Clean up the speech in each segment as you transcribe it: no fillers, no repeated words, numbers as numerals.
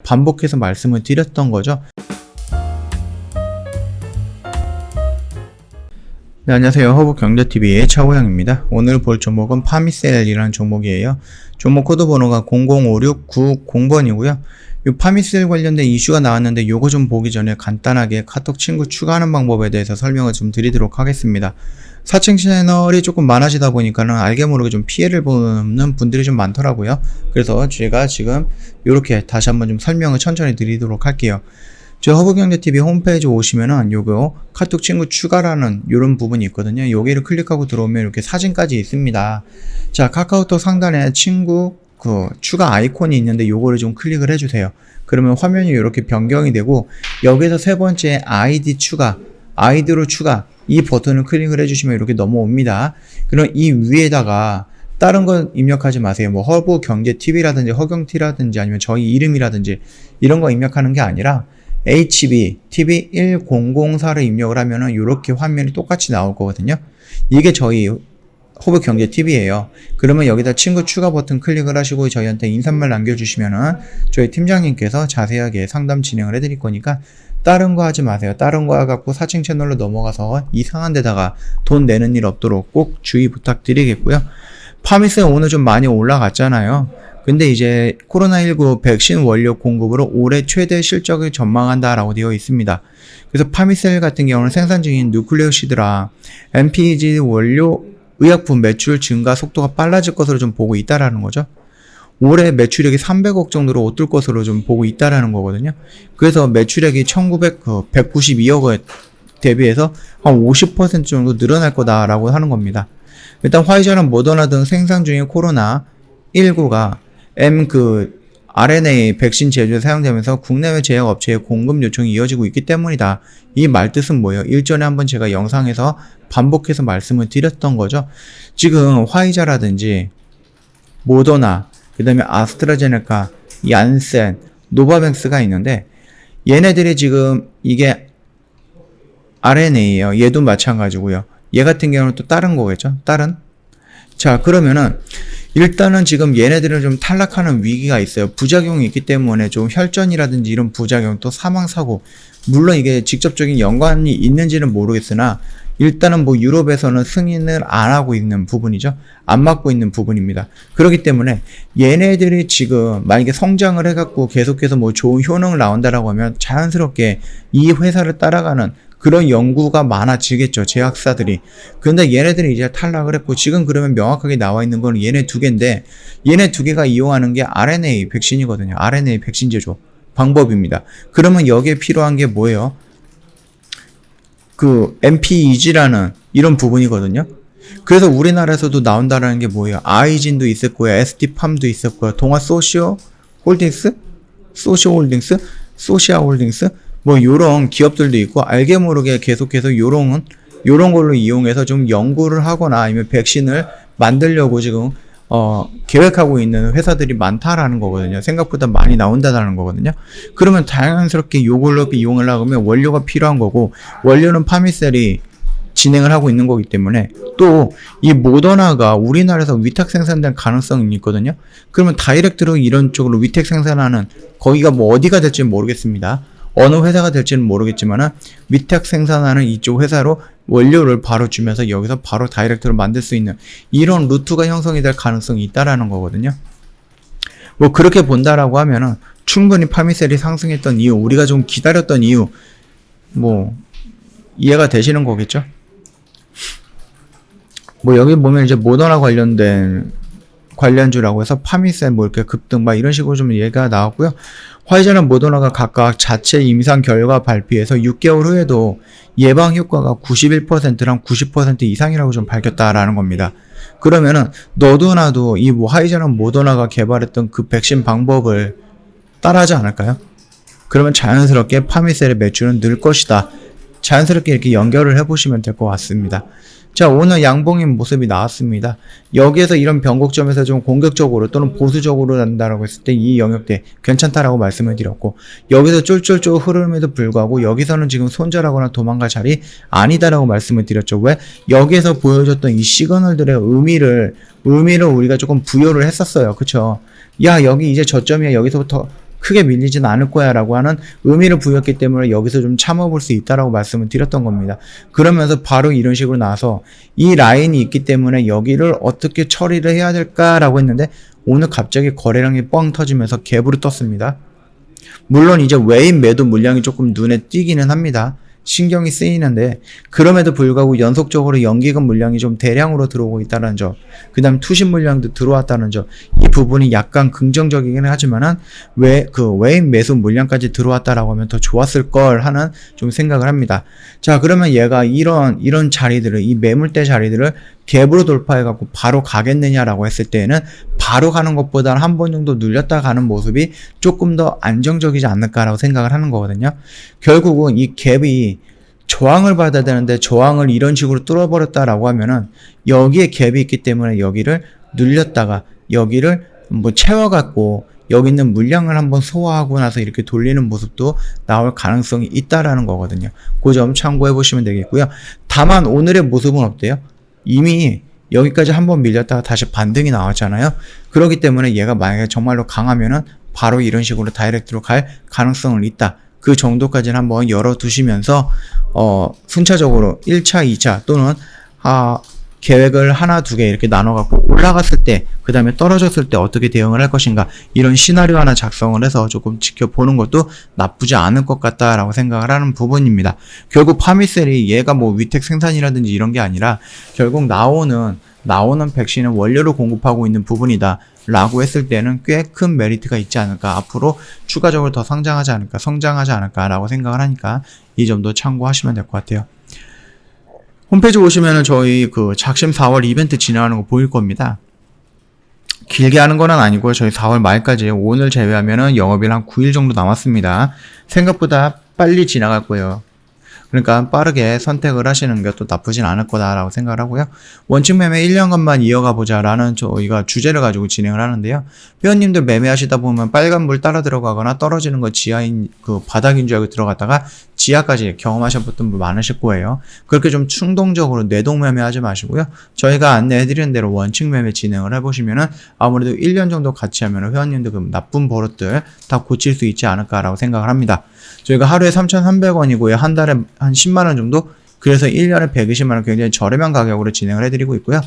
반복해서 말씀을 드렸던 거죠. 네, 안녕하세요. 허브경제TV의 차호영입니다. 오늘 볼 종목은 파미셀이라는 종목이에요. 종목 코드 번호가 0056990번이고요. 이 파미셀 관련된 이슈가 나왔는데 요거 좀 보기 전에 간단하게 카톡 친구 추가하는 방법에 대해서 설명을 좀 드리도록 하겠습니다. 사칭 채널이 조금 많아지다 보니까는 알게 모르게 좀 피해를 보는 분들이 좀 많더라고요. 그래서 제가 지금 이렇게 다시 한번 좀 설명을 천천히 드리도록 할게요. 저 허브경제TV 홈페이지 오시면은 요거 카톡 친구 추가라는 요런 부분이 있거든요. 여기를 클릭하고 들어오면 이렇게 사진까지 있습니다. 자, 카카오톡 상단에 친구 추가 아이콘이 있는데 요거를 좀 클릭을 해주세요. 그러면 화면이 이렇게 변경이 되고 여기서 세 번째 아이디 추가, 아이디로 추가 이 버튼을 클릭을 해주시면 이렇게 넘어옵니다. 그럼 이 위에다가 다른 건 입력하지 마세요. 뭐 허브경제TV라든지 허경TV라든지 아니면 저희 이름이라든지 이런 거 입력하는 게 아니라 HB TV1004를 입력을 하면은 이렇게 화면이 똑같이 나올 거거든요. 이게 저희 허브경제TV예요. 그러면 여기다 친구 추가 버튼 클릭을 하시고 저희한테 인사말 남겨주시면은 저희 팀장님께서 자세하게 상담 진행을 해드릴 거니까 다른 거 하지 마세요. 다른 거 해갖고 사칭 채널로 넘어가서 이상한 데다가 돈 내는 일 없도록 꼭 주의 부탁드리겠고요. 파미셀 오늘 좀 많이 올라갔잖아요. 근데 이제 코로나19 백신 원료 공급으로 올해 최대 실적을 전망한다라고 되어 있습니다. 그래서 파미셀 같은 경우는 생산 중인 누클레오시드랑 MPG 원료 의약품 매출 증가 속도가 빨라질 것으로 좀 보고 있다라는 거죠. 올해 매출액이 300억 정도로 오를 것으로 좀 보고 있다라는 거거든요. 그래서 매출액이 192억에 대비해서 한 50% 정도 늘어날 거다라고 하는 겁니다. 일단 화이자랑 모더나 등 생산 중인 코로나19가 RNA 백신 제조에 사용되면서 국내외 제약업체의 공급 요청이 이어지고 있기 때문이다. 이 말뜻은 뭐예요? 일전에 한번 제가 영상에서 반복해서 말씀을 드렸던 거죠. 지금 화이자라든지 모더나, 그 다음에 아스트라제네카, 얀센, 노바백스가 있는데 얘네들이 지금 이게 RNA예요. 얘도 마찬가지고요. 얘 같은 경우는 또 다른 거겠죠? 자, 그러면은 일단은 지금 얘네들은 좀 탈락하는 위기가 있어요. 부작용이 있기 때문에 좀 혈전이라든지 이런 부작용 또 사망사고, 물론 이게 직접적인 연관이 있는지는 모르겠으나 일단은 뭐 유럽에서는 승인을 안 하고 있는 부분이죠. 안 맞고 있는 부분입니다. 그렇기 때문에 얘네들이 지금 만약에 성장을 해갖고 계속해서 뭐 좋은 효능을 나온다라고 하면 자연스럽게 이 회사를 따라가는 그런 연구가 많아지겠죠, 제약사들이. 근데 얘네들이 이제 탈락을 했고, 지금 그러면 명확하게 나와 있는 건 얘네 두 개인데, 얘네 두 개가 이용하는 게 RNA 백신이거든요. RNA 백신 제조 방법입니다. 그러면 여기에 필요한 게 뭐예요? MPEG라는 이런 부분이거든요. 그래서 우리나라에서도 나온다라는 게 뭐예요? 아이진도 있을 거예요. ST팜도 있을 거예요. 동아 소시아홀딩스, 뭐 요런 기업들도 있고, 알게 모르게 계속해서 요런 걸로 이용해서 좀 연구를 하거나 아니면 백신을 만들려고 지금 계획하고 있는 회사들이 많다라는 거거든요. 생각보다 많이 나온다라는 거거든요. 그러면 자연스럽게 요걸로 이용을 하면 원료가 필요한 거고, 원료는 파미셀이 진행을 하고 있는 거기 때문에, 또 이 모더나가 우리나라에서 위탁 생산될 가능성이 있거든요. 그러면 다이렉트로 이런 쪽으로 위탁 생산하는, 거기가 뭐 어디가 될지는 모르겠습니다. 어느 회사가 될지는 모르겠지만은 위탁 생산하는 이쪽 회사로 원료를 바로 주면서 여기서 바로 다이렉트로 만들 수 있는 이런 루트가 형성이 될 가능성이 있다라는 거거든요. 뭐 그렇게 본다라고 하면은 충분히 파미셀이 상승했던 이유, 우리가 좀 기다렸던 이유, 뭐 이해가 되시는 거겠죠? 뭐 여기 보면 이제 모더나 관련주라고 해서 파미셀 뭐 이렇게 급등 막 이런 식으로 좀 얘기가 나왔고요. 화이자랑 모더나가 각각 자체 임상 결과 발표해서 6개월 후에도 예방 효과가 91%랑 90% 이상이라고 좀 밝혔다라는 겁니다. 그러면은 너도 나도 이 화이자랑 모더나가 개발했던 그 백신 방법을 따라하지 않을까요? 그러면 자연스럽게 파미셀의 매출은 늘 것이다. 자연스럽게 이렇게 연결을 해보시면 될 것 같습니다. 자, 오늘 양봉인 모습이 나왔습니다. 여기에서 이런 변곡점에서 좀 공격적으로 또는 보수적으로 난다라고 했을 때 이 영역대 괜찮다라고 말씀을 드렸고, 여기서 쫄쫄쫄 흐름에도 불구하고 여기서는 지금 손절하거나 도망갈 자리 아니다라고 말씀을 드렸죠. 왜? 여기에서 보여줬던 이 시그널들의 의미를 우리가 조금 부여를 했었어요. 그쵸? 야, 여기 이제 저점이야. 여기서부터 크게 밀리진 않을 거야 라고 하는 의미를 부여했기 때문에 여기서 좀 참아볼 수 있다라고 말씀을 드렸던 겁니다. 그러면서 바로 이런 식으로 나와서 이 라인이 있기 때문에 여기를 어떻게 처리를 해야 될까라고 했는데 오늘 갑자기 거래량이 뻥 터지면서 갭으로 떴습니다. 물론 이제 외인 매도 물량이 조금 눈에 띄기는 합니다. 신경이 쓰이는데 그럼에도 불구하고 연속적으로 연기금 물량이 좀 대량으로 들어오고 있다는 점, 그 다음에 투신 물량도 들어왔다는 점, 이 부분이 약간 긍정적이긴 하지만은 외인 매수 물량까지 들어왔다라고 하면 더 좋았을 걸 하는 좀 생각을 합니다. 자, 그러면 얘가 이런 자리들을, 이 매물대 자리들을 갭으로 돌파해갖고 바로 가겠느냐라고 했을 때에는 바로 가는 것보다는 한 번 정도 눌렸다 가는 모습이 조금 더 안정적이지 않을까라고 생각을 하는 거거든요. 결국은 이 갭이 저항을 받아야 되는데 저항을 이런 식으로 뚫어버렸다라고 하면은 여기에 갭이 있기 때문에 여기를 눌렸다가 여기를 뭐 채워갖고 여기 있는 물량을 한번 소화하고 나서 이렇게 돌리는 모습도 나올 가능성이 있다라는 거거든요. 그 점 참고해 보시면 되겠고요. 다만 오늘의 모습은 어때요? 이미 여기까지 한번 밀렸다가 다시 반등이 나왔잖아요. 그렇기 때문에 얘가 만약에 정말로 강하면은 바로 이런 식으로 다이렉트로 갈 가능성은 있다. 그 정도까지는 한번 열어두시면서 순차적으로 1차, 2차 또는 계획을 하나, 두 개 이렇게 나눠갖고 올라갔을 때, 그 다음에 떨어졌을 때 어떻게 대응을 할 것인가, 이런 시나리오 하나 작성을 해서 조금 지켜보는 것도 나쁘지 않을 것 같다라고 생각을 하는 부분입니다. 결국 파미셀이 얘가 뭐 위택 생산이라든지 이런 게 아니라 결국 나오는 백신을 원료로 공급하고 있는 부분이다 라고 했을 때는 꽤 큰 메리트가 있지 않을까, 앞으로 추가적으로 더 성장하지 않을까 라고 생각을 하니까 이 점도 참고하시면 될 것 같아요. 홈페이지 오시면은 저희 작심 4월 이벤트 진행하는 거 보일 겁니다. 길게 하는 건 아니고요. 저희 4월 말까지, 오늘 제외하면은 영업일 한 9일 정도 남았습니다. 생각보다 빨리 지나갈 거예요. 그러니까 빠르게 선택을 하시는 게 또 나쁘진 않을 거다라고 생각을 하고요. 원칙 매매 1년간만 이어가 보자라는 저희가 주제를 가지고 진행을 하는데요. 회원님들 매매하시다 보면 빨간불 따라 들어가거나 떨어지는 거 지하인 바닥인 줄 알고 들어갔다가 지하까지 경험하셨던 분 많으실 거예요. 그렇게 좀 충동적으로 뇌동 매매하지 마시고요. 저희가 안내해드리는 대로 원칙 매매 진행을 해보시면은 아무래도 1년 정도 같이 하면 회원님들 나쁜 버릇들 다 고칠 수 있지 않을까라고 생각을 합니다. 저희가 하루에 3,300원이고요. 한 달에 한 10만원 정도? 그래서 1년에 120만원 굉장히 저렴한 가격으로 진행을 해드리고 있고요.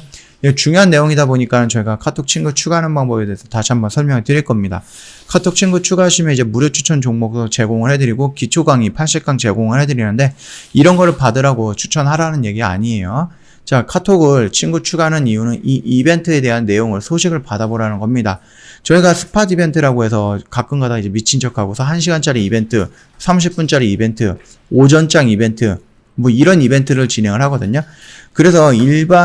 중요한 내용이다 보니까 저희가 카톡 친구 추가하는 방법에 대해서 다시 한번 설명을 드릴 겁니다. 카톡 친구 추가하시면 이제 무료 추천 종목도 제공을 해드리고 기초 강의 80강 제공을 해드리는데 이런 거를 받으라고 추천하라는 얘기 아니에요. 자, 카톡을 친구 추가하는 이유는 이 이벤트에 대한 내용을, 소식을 받아보라는 겁니다. 저희가 스팟 이벤트라고 해서 가끔가다 이제 미친 척하고서 1시간짜리 이벤트, 30분짜리 이벤트, 오전장 이벤트, 뭐 이런 이벤트를 진행을 하거든요. 그래서 일부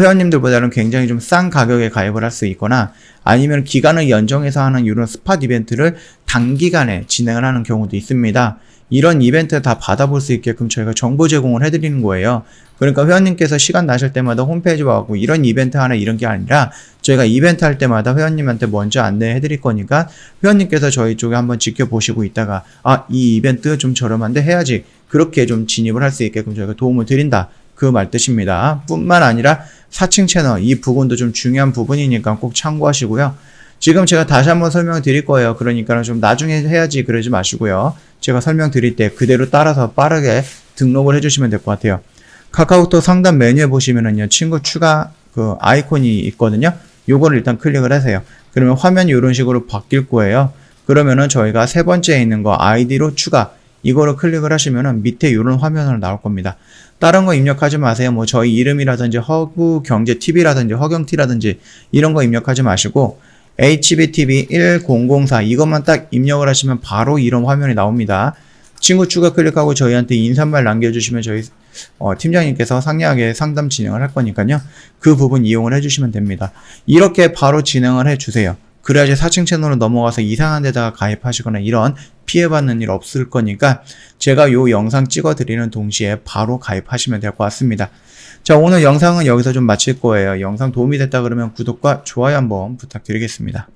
회원님들보다는 굉장히 좀 싼 가격에 가입을 할 수 있거나 아니면 기간을 연정해서 하는 이런 스팟 이벤트를 단기간에 진행을 하는 경우도 있습니다. 이런 이벤트 다 받아볼 수 있게끔 저희가 정보 제공을 해드리는 거예요. 그러니까 회원님께서 시간 나실 때마다 홈페이지 와갖고 이런 이벤트 하나 이런 게 아니라 저희가 이벤트 할 때마다 회원님한테 먼저 안내해 드릴 거니까 회원님께서 저희 쪽에 한번 지켜보시고 있다가 이 이벤트 좀 저렴한데 해야지, 그렇게 좀 진입을 할 수 있게끔 저희가 도움을 드린다, 그 말 뜻입니다. 뿐만 아니라 사칭 채널, 이 부분도 좀 중요한 부분이니까 꼭 참고하시고요. 지금 제가 다시 한번 설명을 드릴 거예요. 그러니까 좀 나중에 해야지 그러지 마시고요. 제가 설명드릴 때 그대로 따라서 빠르게 등록을 해주시면 될 것 같아요. 카카오톡 상단 메뉴에 보시면은요, 친구 추가 아이콘이 있거든요. 요거를 일단 클릭을 하세요. 그러면 화면이 이런 식으로 바뀔 거예요. 그러면은 저희가 세 번째에 있는 거 아이디로 추가, 이거를 클릭을 하시면은 밑에 이런 화면으로 나올 겁니다. 다른 거 입력하지 마세요. 뭐 저희 이름이라든지 허구경제TV라든지 허경T라든지 이런 거 입력하지 마시고 HBTV 1004 이것만 딱 입력을 하시면 바로 이런 화면이 나옵니다. 친구 추가 클릭하고 저희한테 인사말 남겨주시면 저희 팀장님께서 상세하게 상담 진행을 할 거니까요. 그 부분 이용을 해주시면 됩니다. 이렇게 바로 진행을 해주세요. 그래야지 사칭 채널로 넘어가서 이상한 데다가 가입하시거나 이런 피해받는 일 없을 거니까 제가 요 영상 찍어드리는 동시에 바로 가입하시면 될 것 같습니다. 자, 오늘 영상은 여기서 좀 마칠 거예요. 영상 도움이 됐다 그러면 구독과 좋아요 한번 부탁드리겠습니다.